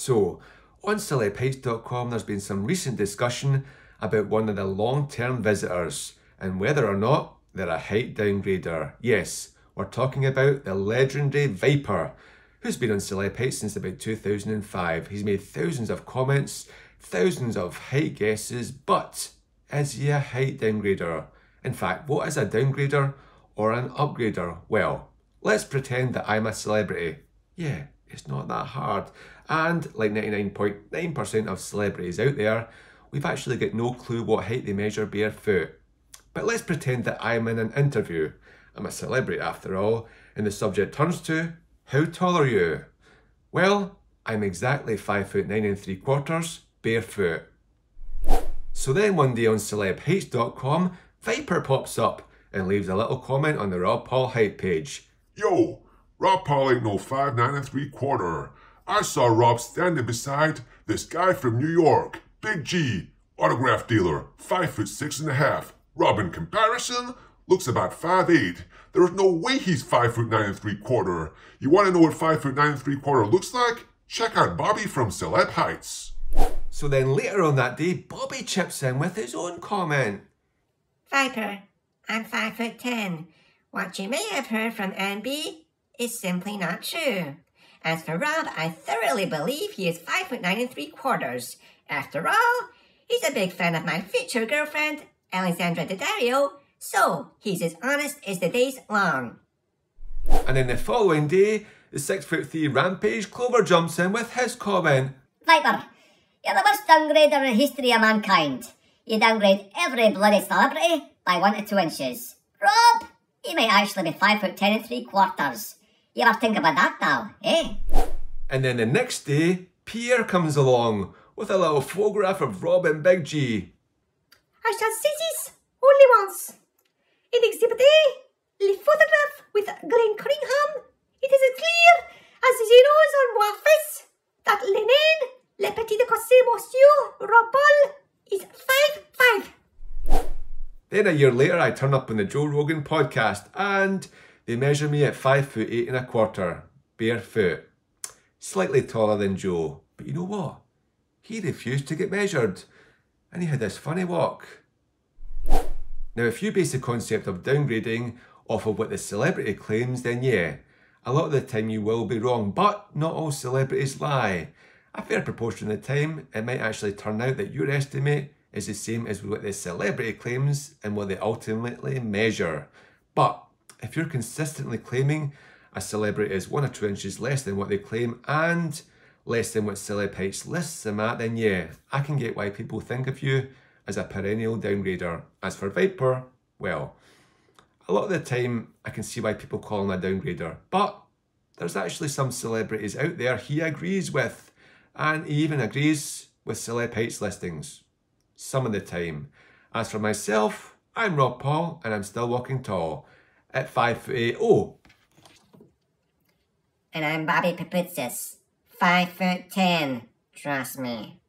So, on CelebHeights.com there's been some recent discussion about one of the long-term visitors and whether or not they're a height downgrader. Yes, we're talking about the legendary Viper, who's been on CelebHeights since about 2005. He's made thousands of comments, thousands of height guesses, but is he a height downgrader? In fact, what is a downgrader or an upgrader? Well, let's pretend that I'm a celebrity. Yeah, it's not that hard. And like 99.9% of celebrities out there, we've actually got no clue what height they measure barefoot. But let's pretend that I'm in an interview. I'm a celebrity after all, and the subject turns to, how tall are you? Well, I'm exactly 5'9"3/4, barefoot. So then one day on CelebHeights.com, Viper pops up and leaves a little comment on the Rob Paul height page. Yo, Rob Paul ain't no 5'9"3/4. I saw Rob standing beside this guy from New York, Big G, autograph dealer, 5'6.5". Rob in comparison looks about 5'8". There's no way he's 5'9" 3/4. You want to know what 5'9" 3/4 looks like? Check out Bobby from CelebHeights. So then later on that day, Bobby chips in with his own comment. Viper, I'm 5'10". What you may have heard from NB is simply not true. As for Rob, I thoroughly believe he is 5'9" 3/4. After all, he's a big fan of my future girlfriend, Alexandra Daddario, so he's as honest as the day's long. And then the following day, the 6'3" Rampage Clover jumps in with his comment. Viper, you're the worst downgrader in the history of mankind. You downgrade every bloody celebrity by 1 to 2 inches. Rob, he might actually be 5'10" 3/4. You ever think about that now, eh? And then the next day, Pierre comes along with a little photograph of Rob and Big G. I shall see this only once. In Exhibit A, the photograph with Glenn Cunningham, it is as clear as the zeros on my face that Lenin, le petit de Cossé Monsieur, Rob Paul, is 5'5". Then a year later, I turn up on the Joe Rogan podcast and they measure me at 5'8.25", barefoot. Slightly taller than Joe, but you know what? He refused to get measured and he had this funny walk. Now, if you base the concept of downgrading off of what the celebrity claims, then yeah, a lot of the time you will be wrong, but not all celebrities lie. A fair proportion of the time, it might actually turn out that your estimate is the same as what the celebrity claims and what they ultimately measure. But if you're consistently claiming a celebrity is 1 or 2 inches less than what they claim and less than what CelebHeights lists them at, then yeah, I can get why people think of you as a perennial downgrader. As for Viper, well, a lot of the time I can see why people call him a downgrader, but there's actually some celebrities out there he agrees with, and he even agrees with CelebHeights listings. Some of the time. As for myself, I'm Rob Paul and I'm still walking tall at 5'8". Oh! And I'm Bobby Papitzis, 5'10", trust me.